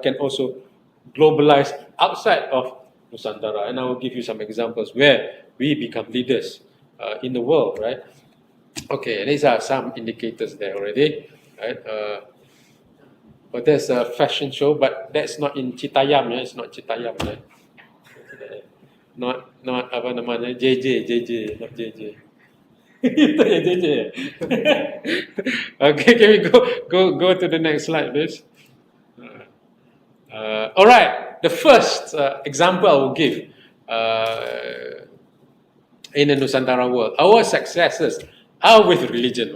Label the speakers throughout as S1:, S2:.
S1: can also globalize outside of Nusantara. And I will give you some examples where we become leaders in the world, right? Okay, these are some indicators there already, right? But there's a fashion show, but that's not in Citayam, yeah? It's not Citayam, right? Not apa namanya, JJ, not JJ. Itu ya JJ. Okay, can we go to the next slide, please? All right, the first example I will give in the Nusantara world, our successes are with religion.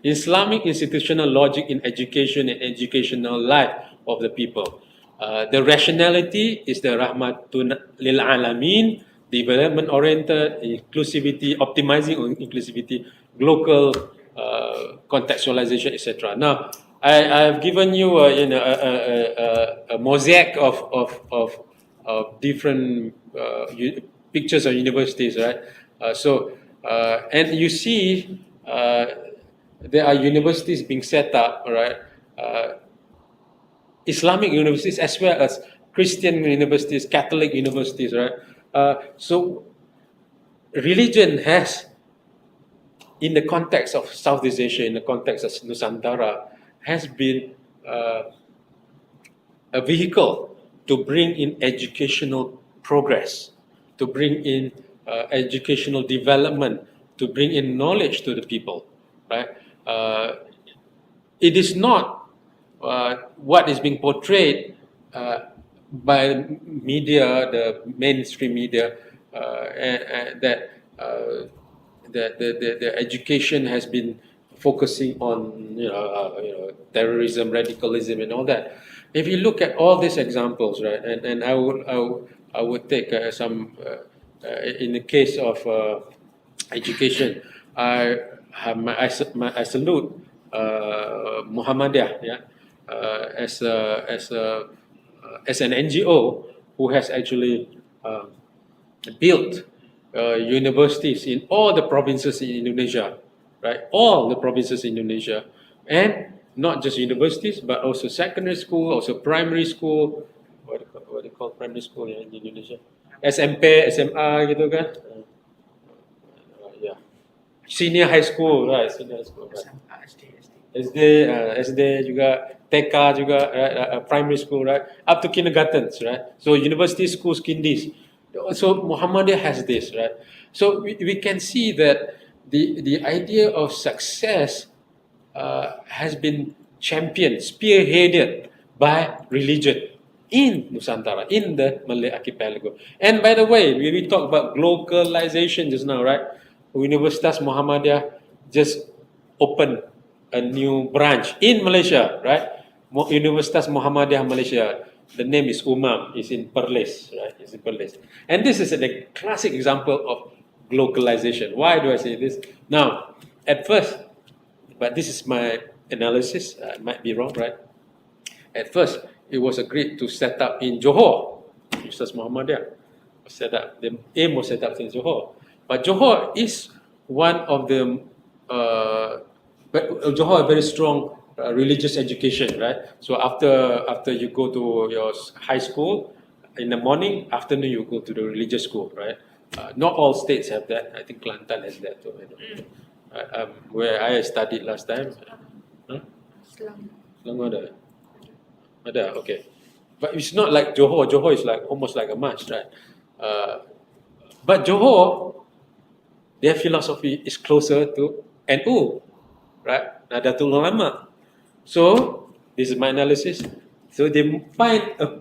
S1: Islamic institutional logic in education and educational life of the people. The rationality is the rahmatun lil alamin, development oriented, inclusivity, optimizing on inclusivity, local contextualization, etc. Now, I've given you a mosaic of different pictures of universities, right? And you see there are universities being set up, right? Islamic universities as well as Christian universities, Catholic universities, right? So religion has, in the context of Southeast Asia, in the context of Nusantara, has been a vehicle to bring in educational progress, to bring in educational development, to bring in knowledge to the people, right? It is not what is being portrayed by media, the mainstream media, that the education has been focusing on terrorism, radicalism, and all that. If you look at all these examples, right, and I would take some in the case of education, I salute Muhammadiyah, yeah, as an NGO who has actually built universities in all the provinces in Indonesia, right? All the provinces in Indonesia, and not just universities, but also secondary school, also primary school. What do you call primary school in Indonesia? SMP, SMA gitu kan? Yeah. Senior high school, right? Senior high school, right? SD juga, TK juga, right? Primary school, right? Up to kindergartens, right? So university schools, kindies. So Muhammadiyah has this, right? So we can see that the idea of success has been championed, spearheaded by religion in Nusantara, in the Malay archipelago. And by the way, we talk about globalization just now, right? Universitas Muhammadiyah just opened a new branch in Malaysia, right? Universitas Muhammadiyah Malaysia. The name is Umam, is in Perlis, right? It's in Perlis. And this is a classic example of globalization. Why do I say this? Now, at first, but this is my analysis, I might be wrong, right? At first, it was agreed to set up in Johor. Ustaz Muhammadiyah was set up. The aim was set up in Johor. But Johor is one of the, Johor a very strong religious education, right? So after you go to your high school, in the morning, afternoon you go to the religious school, right? Not all states have that. I think Kelantan has that too. Where I studied last time. Huh? Selangor ada, okay. But it's not like Johor. Johor is like almost like a must, right? But Johor, their philosophy is closer to NU, right? Nadatul Ulama. So this is my analysis. So they find a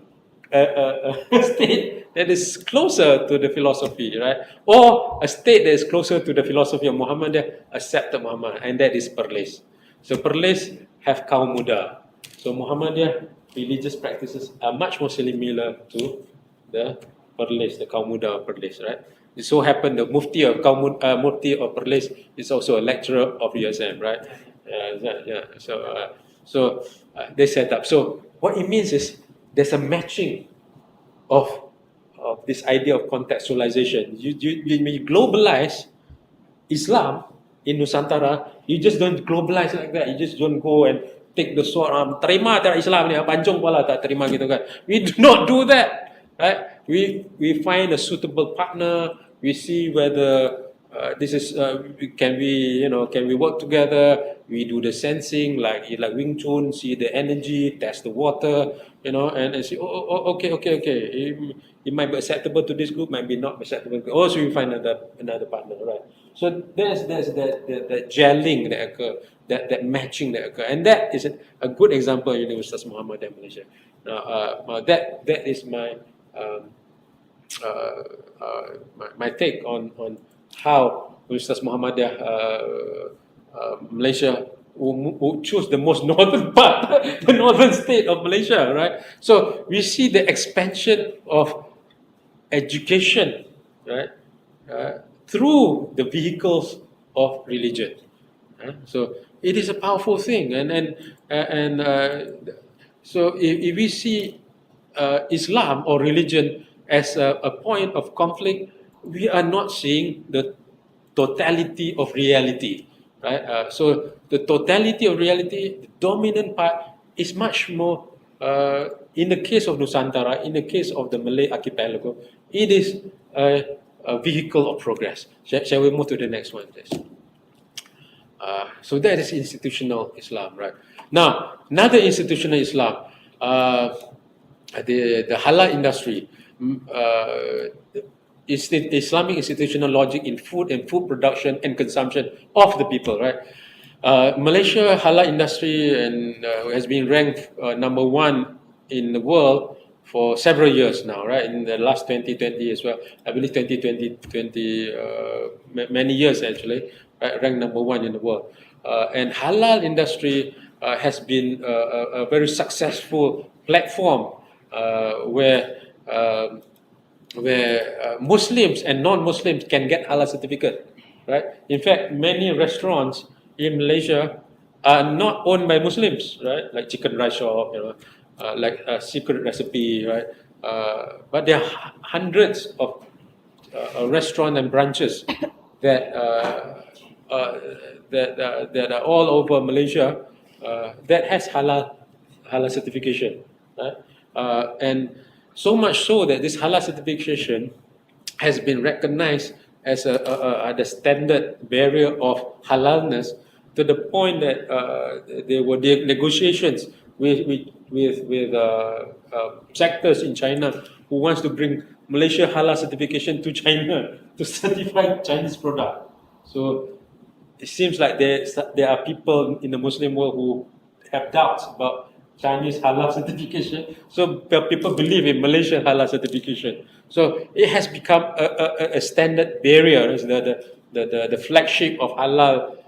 S1: state that is closer to the philosophy, right? Or a state that is closer to the philosophy of Muhammadiyah, accepted Muhammad, and that is Perlis. So Perlis have kaum muda. So Muhammadiyah religious practices are much more similar to the Perlis, the kaum muda of Perlis, right? It so happened the Mufti of Perlis is also a lecturer of USM, right? So they set up. So what it means is there's a matching of this idea of contextualization. When you globalize Islam in Nusantara, you just don't globalize like that. You just don't go and take the sword, terima tak Islam ni, pancung kepala tak terima gitu kan. We do not do that, right? We find a suitable partner. We see whether this is can we can we work together. We do the sensing like Wing Chun, see the energy, test the water, and see okay. It might be acceptable to this group, might be not acceptable. Also, we find another partner, right? So there's that gelling that occur, that matching that occur, and that is a good example in Ustaz Muhammad in Malaysia. Now, that is um, my take on how Ustaz Muhammadiyah Malaysia who choose the most northern part, the northern state of Malaysia, right? So we see the expansion of education, right, through the vehicles of religion. So it is a powerful thing, so if we see Islam or religion as a point of conflict, we are not seeing the totality of reality, right? So the totality of reality, the dominant part, is much more. In the case of Nusantara, in the case of the Malay archipelago, it is a vehicle of progress. Shall we move to the next one, please? So that is institutional Islam, right? Now, another institutional Islam, the halal industry, Islamic institutional logic in food and food production and consumption of the people, right? Malaysia halal industry has been ranked number 1 in the world for several years now, right? In the last 2020 as well, I believe 2020, many years actually, right? Ranked number 1 in the world. And halal industry has been a very successful platform where Muslims and non-Muslims can get halal certificate, right? In fact, many restaurants in Malaysia are not owned by Muslims, right? Like chicken rice shop, like a secret recipe, right? But there are hundreds of restaurants and branches that that are all over Malaysia that has halal certification, right? And so much so that this halal certification has been recognized as the standard barrier of halalness, to the point that there were negotiations with sectors in China who wants to bring Malaysia halal certification to China to certify Chinese product. So it seems like there are people in the Muslim world who have doubts about Chinese halal certification. So people believe in Malaysian halal certification. So it has become a standard barrier. The flagship of halal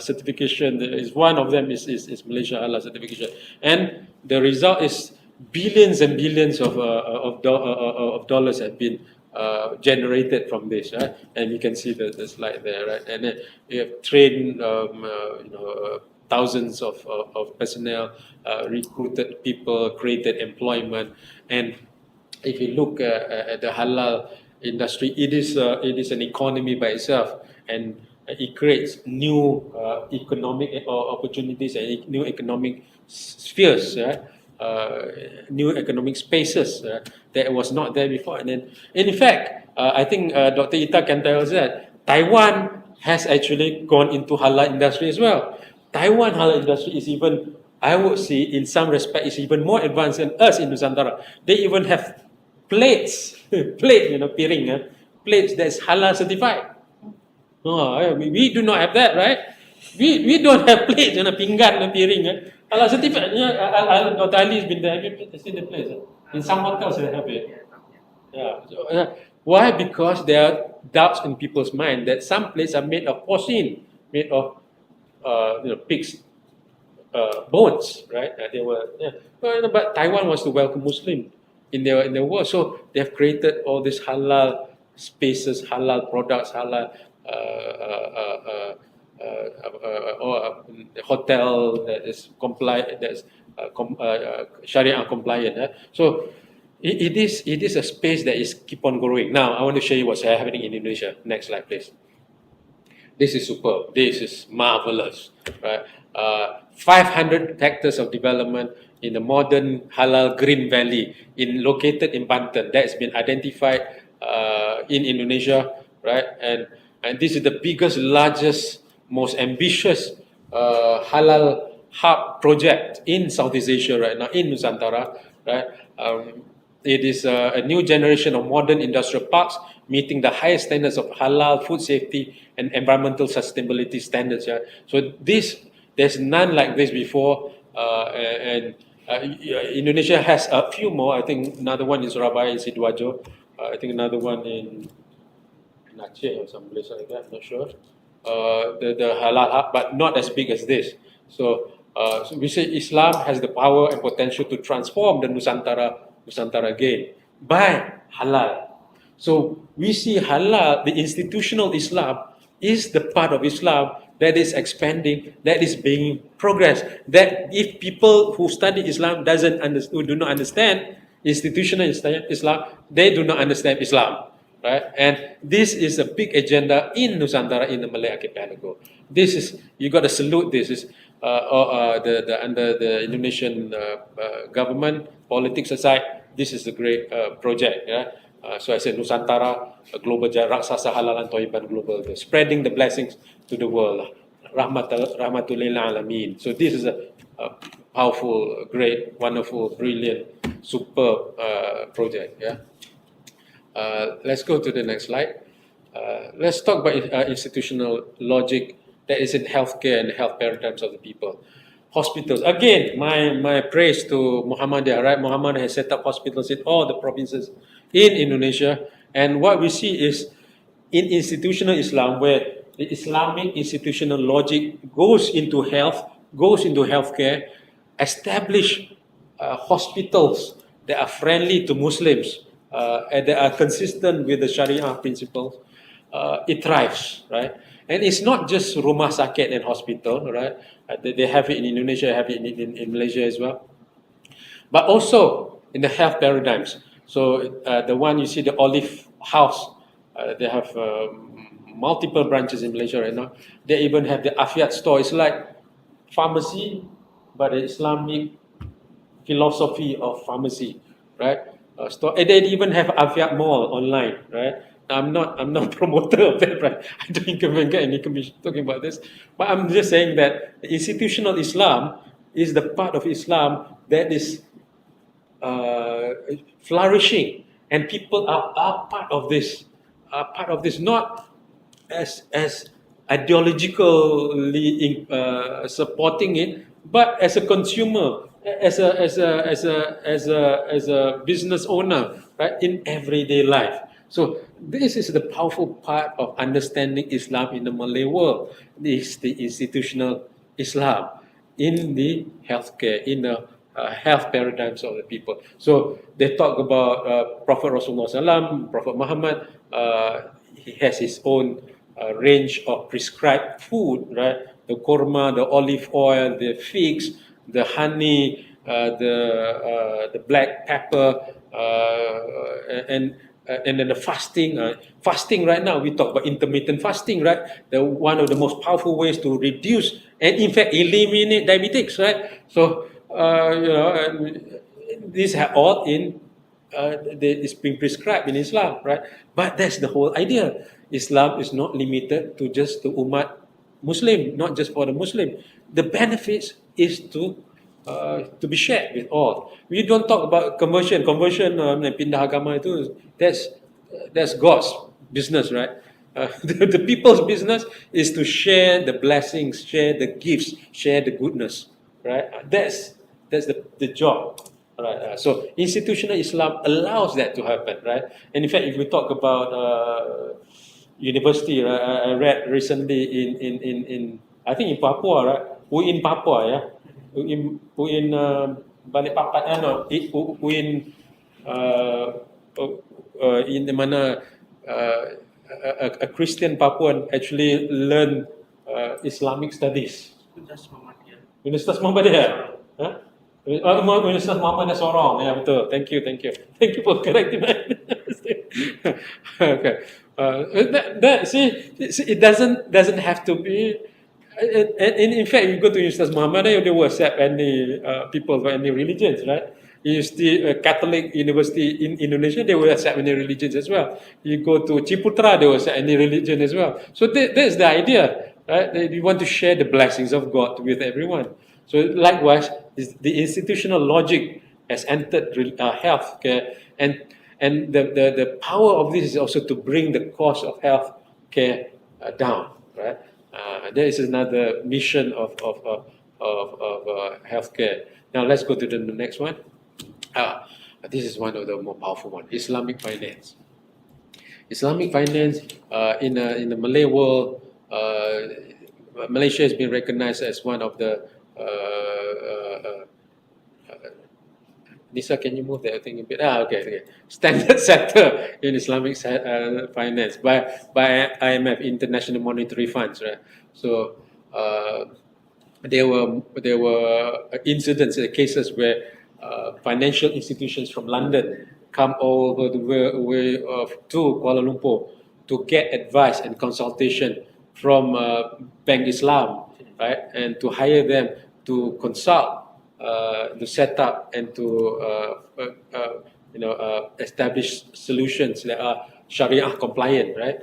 S1: certification is one of them is Malaysia halal certification, and the result is billions and billions of dollars have been generated from this, right? And you can see the slide there, right? And then you have trained thousands of personnel, recruited people, created employment. And if you look at the halal industry, it is an economy by itself, and it creates new economic opportunities and new economic spheres, right? New economic spaces that was not there before. And then, in fact, I think Dr. Ita can tell us that Taiwan has actually gone into halal industry as well. Taiwan halal industry is even, I would say, in some respect, is even more advanced than us in Nusantara. They even have plates, piring, plates that's halal certified. We do not have that, right? We don't have plates, pinggan, piring. Halal certified. Dr. Ali has been there. Have you seen the place? In some hotels they have it. Yeah. So, why? Because there are doubts in people's mind that some plates are made of porcine, made of pigs' bones, right? They were, but Taiwan wants to welcome Muslim in their world, so they have created all these halal spaces, halal products, halal hotel that is compliant, that's Sharia compliant. So it is a space that is keep on growing. Now I want to show you what's happening in Indonesia. Next slide, please. This is superb. This is marvelous, right? 500 hectares of development in the modern halal green valley located in Banten that has been identified in Indonesia, right? And this is the biggest, largest, most ambitious halal hub project in Southeast Asia right now, in Nusantara, right? It is a new generation of modern industrial parks meeting the highest standards of halal food safety and environmental sustainability standards. Yeah? So there's none like this before, and Indonesia has a few more. I think another one in Surabaya, in Sidoarjo. I think another one in Aceh or some place like that. I'm not sure. The halal hub, but not as big as this. So we say Islam has the power and potential to transform the Nusantara again by halal. So we see halal, the institutional Islam, is the part of Islam that is expanding, that is being progressed. That if people who study Islam who do not understand institutional Islam, they do not understand Islam, right? And this is a big agenda in Nusantara, in the Malay archipelago. This is, you got to salute this. Is under the Indonesian government, politics aside, this is a great project. Yeah? So I said Nusantara, a global raksasa halalan toiban global, spreading the blessings to the world. Rahmatul alamin. So this is a powerful, great, wonderful, brilliant, superb project. Yeah. Let's go to the next slide. Let's talk about institutional logic that is in healthcare and health paradigms of the people. Hospitals. Again, my praise to Muhammadiyah, right? Muhammad has set up hospitals in all the provinces in Indonesia. And what we see is in institutional Islam, where the Islamic institutional logic goes into health, goes into healthcare, establish hospitals that are friendly to Muslims, and that are consistent with the Sharia principles, it thrives, right? And it's not just rumah sakit and hospital, right? They have it in Indonesia, have it in Malaysia as well. But also in the health paradigms. So the one you see, the Olive House, they have multiple branches in Malaysia right now. They even have the Afiat store. It's like pharmacy, but the Islamic philosophy of pharmacy, right? Store. And they even have Afiat Mall online, right? I'm not promoter of that, right? I don't even get any commission talking about this. But I'm just saying that institutional Islam is the part of Islam that is flourishing, and people are part of this, not as ideologically supporting it, but as a consumer, as a business owner, right, in everyday life. So this is the powerful part of understanding Islam in the Malay world. This is the institutional Islam in the healthcare, in the health paradigms of the people. So they talk about Prophet Rasulullah SAW, Prophet Muhammad. He has his own range of prescribed food, right? The korma, the olive oil, the figs, the honey, the black pepper, and then the fasting. Fasting right now, we talk about intermittent fasting, right? One of the most powerful ways to reduce and in fact eliminate diabetics, right? So these are all it's being prescribed in Islam, right? But that's the whole idea. Islam is not limited to just the umat Muslim, not just for the Muslim. The benefits is to be shared with all. We don't talk about conversion, pindah agama itu, that's God's business, right? The people's business is to share the blessings, share the gifts, share the goodness, right? That's the job, right? So institutional Islam allows that to happen, right? And in fact, if we talk about university, right? I read recently in I think in Papua, right? In Papua, yeah. In Balikpapan, no, in the mana a Christian Papuan actually learn Islamic studies. Universitas Muhammadiyah. Huh? Universitas Muhammadiyah Sorong. Ya, betul. Thank you for correcting my mistake. Okay. See, it doesn't have to be And in fact, you go to Universitas Muhammadiyah, they will accept any people of any religions, right? You see a Catholic university in Indonesia, they will accept any religions as well. You go to Ciputra, they will accept any religion as well. So that's the idea, right? That you want to share the blessings of God with everyone. So likewise, the institutional logic has entered healthcare, and the power of this is also to bring the cost of healthcare down, right? There is another mission of healthcare. Now let's go to the next one. This is one of the more powerful ones: Islamic finance. Islamic finance in the Malay world, Malaysia has been recognized as one of the Nisa, can you move that thing a bit? Okay. Standard sector in Islamic finance by IMF, International Monetary Funds, right? So there were incidents, cases where financial institutions from London come all the way to Kuala Lumpur to get advice and consultation from Bank Islam, right? And to hire them to consult, to set up and to establish solutions that are Sharia compliant, right?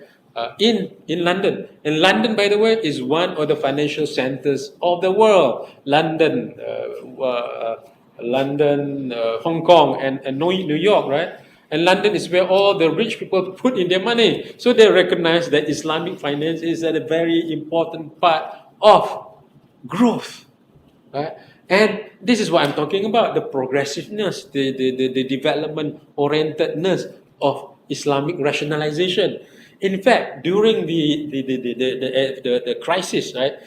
S1: In London. And London, by the way, is one of the financial centers of the world. London, Hong Kong, and New York, right? And London is where all the rich people put in their money. So they recognize that Islamic finance is a very important part of growth, right? And this is what I'm talking about: the progressiveness, the development-orientedness of Islamic rationalization. In fact, during the crisis, right,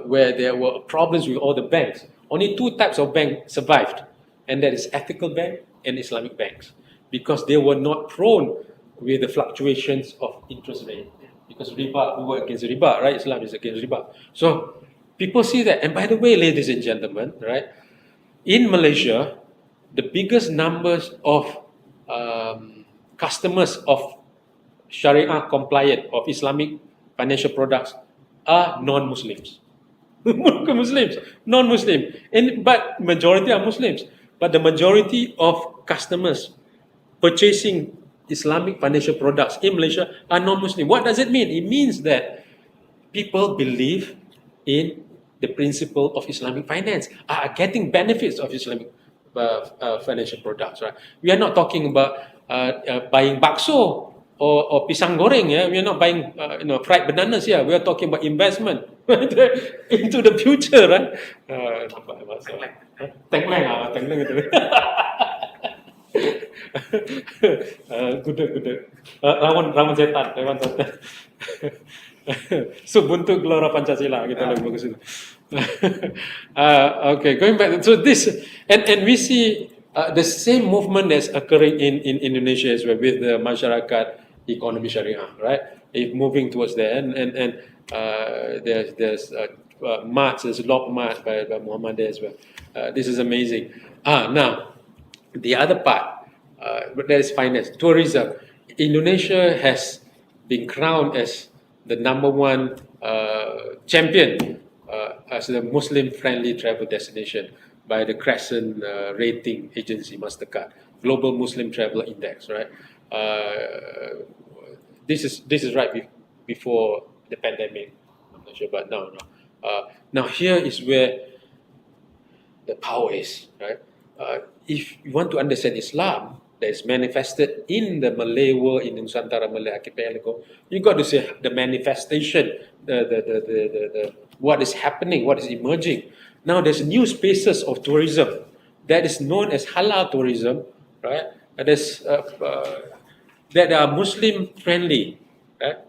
S1: where there were problems with all the banks, only two types of banks survived, and that is ethical bank and Islamic banks, because they were not prone with the fluctuations of interest rate. Because riba, we were against riba, right? Islam is against riba. So people see that. And by the way, ladies and gentlemen, right, in Malaysia, the biggest numbers of customers of Sharia compliant, of Islamic financial products, are non-Muslims. Muslims, non-Muslim, but majority are Muslims. But the majority of customers purchasing Islamic financial products in Malaysia are non-Muslim. What does it mean? It means that people believe in the principle of Islamic finance, are getting benefits of Islamic financial products. Right? We are not talking about buying bakso or pisang goreng. Yeah, we are not buying fried bananas here. We are talking about investment into the future, right? Tengkleng, tengkleng itu. Kuda. Lawan setan. So bentuk gelora Pancasila kita lebih bagus itu. Okay, going back. So this and we see the same movement that's occurring in Indonesia as well, with the masyarakat economy Sharia, right? If moving towards there, and there's march, there's log march by Muhammadiyah as well. This is amazing. Now the other part, that is finance, tourism. Indonesia has been crowned as the #1 champion as a Muslim-friendly travel destination by the Crescent rating agency, Mastercard, Global Muslim Travel Index, right? This is right before the pandemic. I'm not sure, but no. Now here is where the power is, right? If you want to understand Islam that is manifested in the Malay world, in Nusantara Malay archipelago, you got to see the manifestation, the what is happening, what is emerging. Now there's new spaces of tourism that is known as halal tourism, right? That are Muslim friendly, right?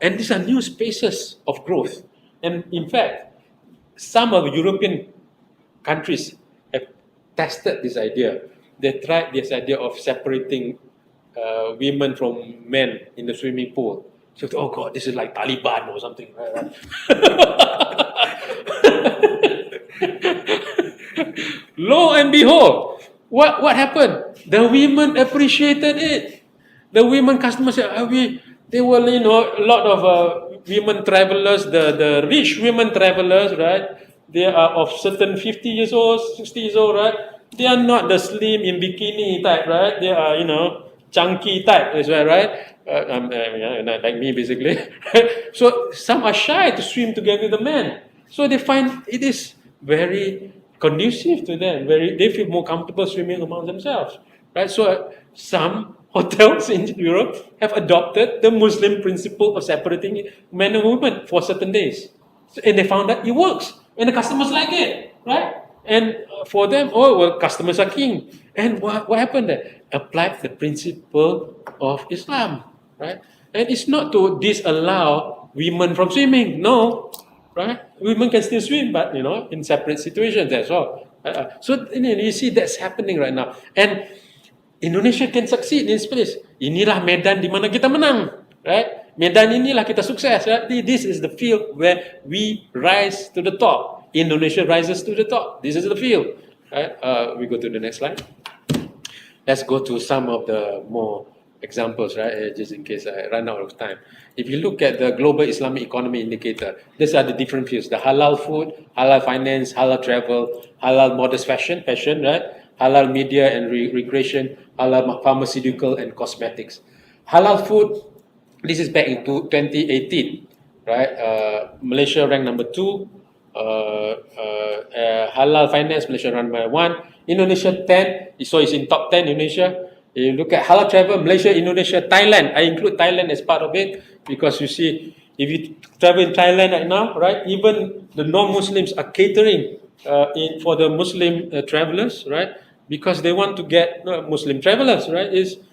S1: And these are new spaces of growth. And in fact, some of the European countries have tested this idea. They tried this idea of separating women from men in the swimming pool. So, oh God, this is like Taliban or something. Right? Lo and behold, what happened? The women appreciated it. The women customers said, There were, a lot of women travelers, the rich women travelers, right? They are of certain 50 years old, 60 years old, right? They are not the slim in bikini type, right? They are, chunky type as well, right? Not like me, basically. So some are shy to swim together with the men. So they find it is very conducive to them. They feel more comfortable swimming among themselves, right? So some hotels in Europe have adopted the Muslim principle of separating men and women for certain days, and they found that it works, and the customers like it, right? And for them, oh well, customers are king. And what happened there? Applied the principle of Islam, right? And it's not to disallow women from swimming, no, right? Women can still swim, but in separate situations. That's all. So you see that's happening right now, and Indonesia can succeed in this place. Inilah medan di mana kita menang, right? Medan inilah kita sukses. Right? This is the field where we rise to the top. Indonesia rises to the top. This is the field. Right? We go to the next slide. Let's go to some of the more examples, right? Just in case I run out of time. If you look at the global Islamic economy indicator, these are the different fields: the halal food, halal finance, halal travel, halal modest fashion, right? Halal media and recreation, halal pharmaceutical and cosmetics. Halal food, this is back in 2018, right? Malaysia ranked number 2. Halal finance, Malaysia ranked number 1. Indonesia 10, so it's in top 10, Indonesia. You look at halal travel, Malaysia, Indonesia, Thailand. I include Thailand as part of it because you see, if you travel in Thailand right now, right, even the non-Muslims are catering for the Muslim travelers, right? Because they want to get Muslim travelers, right? Is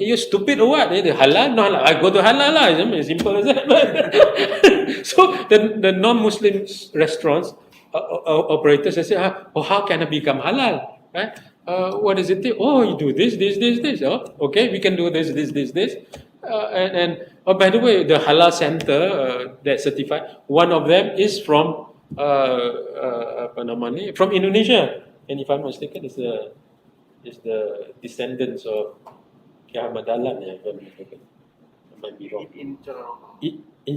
S1: you stupid or what? Halal? No halal. I go to halal lah. It's simple as that. So the non-Muslim restaurants operators, they say, oh, how can I become halal? Right? What does it take? Oh, you do this. Oh, okay, we can do this. And oh, by the way, the halal center that certified, one of them is from from Indonesia, and if I'm not mistaken, is the descendants of Ahmad Dahlan, if I'm not mistaken. I might be wrong. In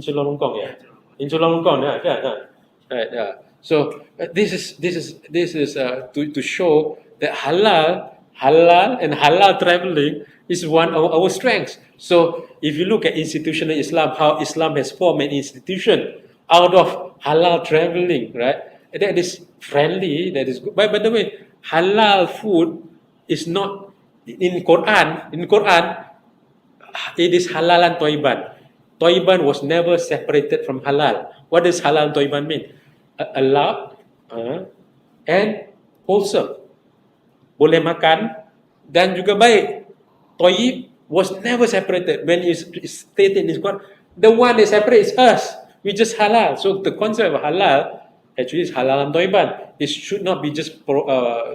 S1: Chulalongkorn, yeah. In Chulalongkorn, yeah. Right, yeah. So this is to show that halal and halal traveling is one of our strengths. So if you look at institutional Islam, how Islam has formed an institution out of halal traveling, right? That is friendly, that is good. By the way, halal food is not in Quran. In Quran, it is halal and toiban. Toiban was never separated from halal. What does halal and toiban mean? Allowed and wholesome. Boleh makan dan juga baik. Toyib was never separated. When it's stated in Quran, the one that separates us, we just halal. So the concept of halal actually is halal and toiban. It should not be just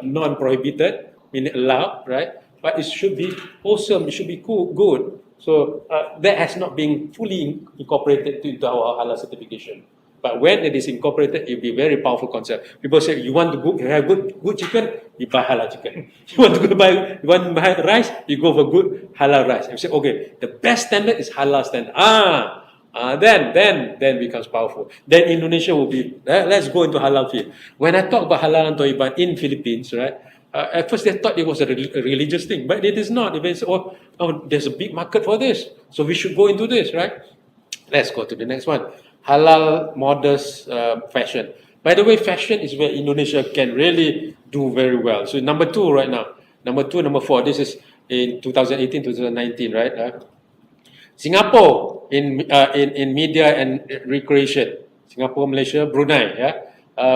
S1: non-prohibited, meaning allowed, right? But it should be wholesome. It should be good. So that has not been fully incorporated into our halal certification. But when it is incorporated, it will be a very powerful concept. People say, you want to have good chicken, you buy halal chicken. You want to buy rice, you go for good halal rice. You say, okay, the best standard is halal standard. Then becomes powerful. Then Indonesia will be, let's go into halal field. When I talk about halal and toiban in Philippines, right? At first they thought it was a religious thing, but it is not. They say, oh, there's a big market for this, so we should go into this, right? Let's go to the next one. Halal modest fashion. By the way, fashion is where Indonesia can really do very well. So number 2 right now. Number 2, number 4. This is in 2018, 2019, right? Singapore in media and recreation. Singapore, Malaysia, Brunei. Yeah.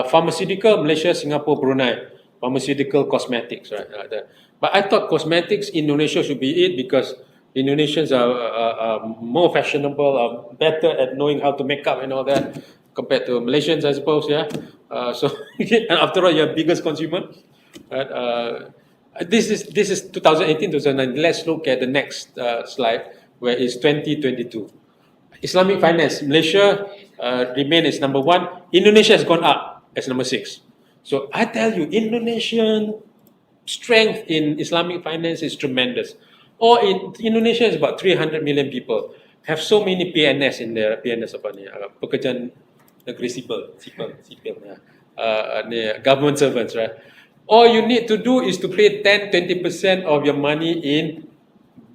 S1: Pharmaceutical, Malaysia, Singapore, Brunei. Pharmaceutical, cosmetics, right? But I thought cosmetics, Indonesia should be it because Indonesians are more fashionable, are better at knowing how to make up and all that compared to Malaysians, I suppose. Yeah. So and after all, you're biggest consumer. Right? This is 2018, 2019. Let's look at the next slide, where it's 2022. Islamic finance, Malaysia remains as number 1. Indonesia has gone up as number 6. So I tell you, Indonesian strength in Islamic finance is tremendous. Or in Indonesia is about 300 million people. have so many PNS in there. PNS apa ni? Pekerjaan negeri sipil, ni, government servants, right? All you need to do is to pay 10-20% of your money in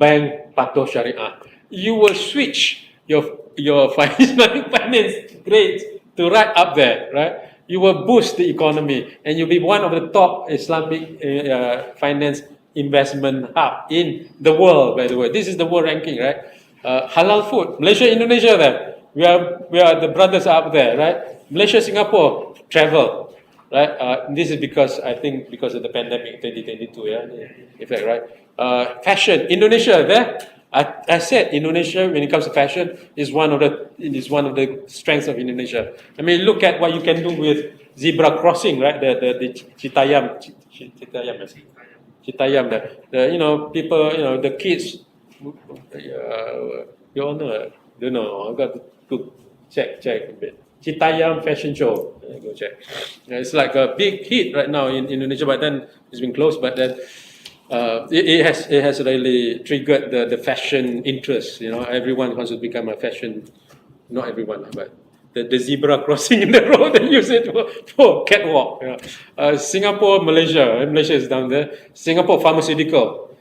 S1: bank patuh syariah. You will switch your finance grades to right up there, right? You will boost the economy, and you'll be one of the top Islamic finance investment hub in the world. By the way, this is the world ranking, right? Halal food, Malaysia, Indonesia, there. We are the brothers up there, right? Malaysia, Singapore, travel, right? This is because I think because of the pandemic 2022, yeah, in fact, right? Fashion, Indonesia, there. I said Indonesia, when it comes to fashion, is one of the strengths of Indonesia. I mean, look at what you can do with zebra crossing, right? The Citayam, people, the kids. You all know, don't know. I've got to check a bit. Citayam fashion show. Go check. It's like a big hit right now in Indonesia, but then it's been closed. But then it has really triggered the fashion interest. Everyone wants to become a fashion. Not everyone, but the zebra crossing in the road, they use it for catwalk. Singapore, Malaysia. Malaysia is down there. Singapore pharmaceutical,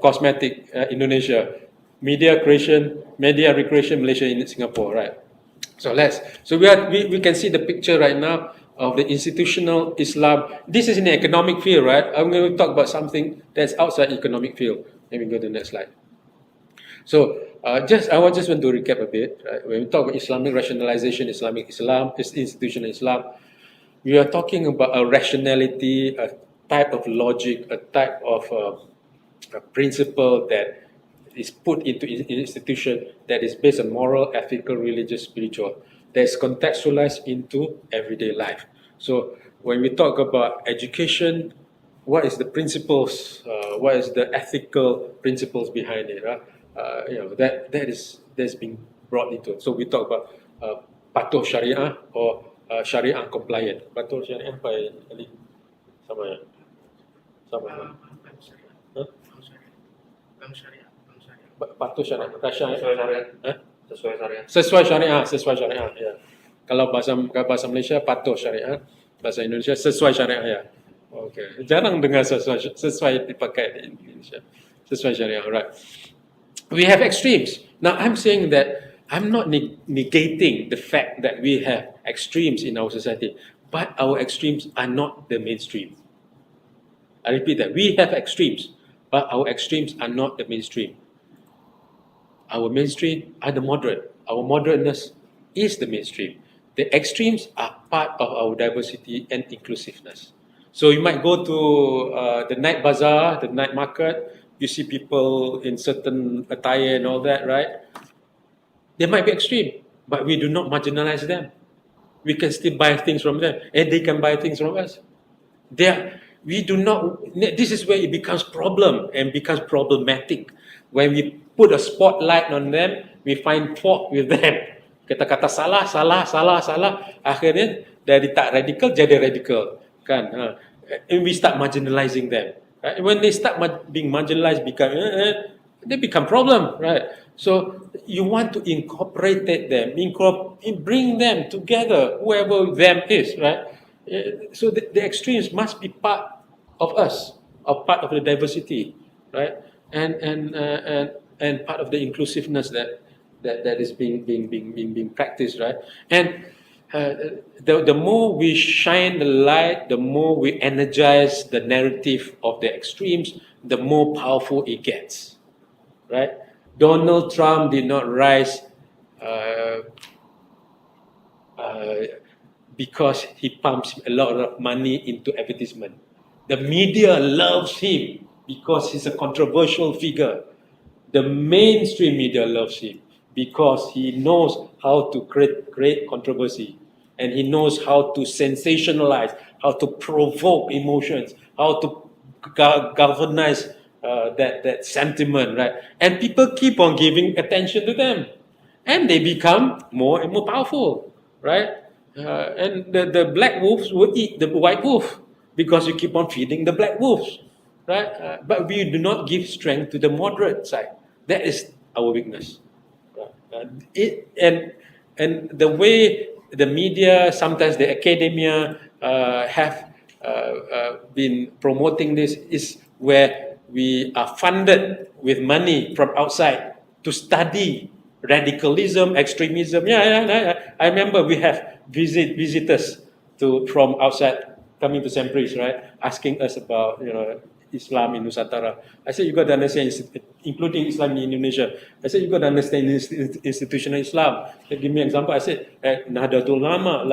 S1: cosmetic, Indonesia. Media recreation, Malaysia in Singapore, right? So we can see the picture right now of the institutional Islam. This is in the economic field, right? I'm going to talk about something that's outside economic field. Let me go to the next slide. So I just want to recap a bit. Right? When we talk about Islamic rationalization, Islamic Islam, institutional Islam, we are talking about a rationality, a type of logic, a type of a principle that is put into an institution that is based on moral, ethical, religious, spiritual, that is contextualized into everyday life. So when we talk about education, what is the principles? What is the ethical principles behind it? Right? That's being brought into it. So we talk about patuh syariah or syariah compliant. Patuh syariah apa Ali? Sama. Patuh syariah. Sesuai syariah. Ya. Kalau bahasa Malaysia patuh syariah, bahasa Indonesia sesuai syariah, ya. Okay. Jarang dengar sesuai dipakai di Indonesia. Sesuai syariah, right? We have extremes. Now I'm saying that I'm not negating the fact that we have extremes in our society, but our extremes are not the mainstream. I repeat that. We have extremes, but our extremes are not the mainstream. Our mainstream are the moderate. Our moderateness is the mainstream. The extremes are part of our diversity and inclusiveness. So you might go to the night bazaar, the night market, you see people in certain attire and all that, right? They might be extreme, but we do not marginalize them. We can still buy things from them, and they can buy things from us. We do not. This is where it becomes problem and becomes problematic. When we put a spotlight on them, we find fault with them. Kata-kata salah. Akhirnya dari tak radikal jadi radikal, kan? And we start marginalizing them. Right? When they start being marginalized, they become problem, right? So you want to incorporate them, bring them together, whoever them is, right? So the extremes must be part of us, or part of the diversity, right? And part of the inclusiveness that is being practiced, right? And the more we shine the light, the more we energize the narrative of the extremes, the more powerful it gets, right? Donald Trump did not rise because he pumps a lot of money into advertisement. The media loves him because he's a controversial figure. The mainstream media loves him because he knows how to create controversy, and he knows how to sensationalize, how to provoke emotions, how to galvanize that sentiment, right? And people keep on giving attention to them, and they become more and more powerful, right? And the black wolves will eat the white wolf because you keep on feeding the black wolves, right? But we do not give strength to the moderate side. That is our weakness. Right? And the way the media, sometimes the academia have been promoting this is where we are funded with money from outside to study radicalism, extremism. I remember we have visitors from outside coming to St. Priest, right, asking us about Islam in Nusantara. I said, you got to understand, including Islam in Indonesia. I said, you got to understand institutional Islam. They give me an example. I said, Nahdlatul Ulama, like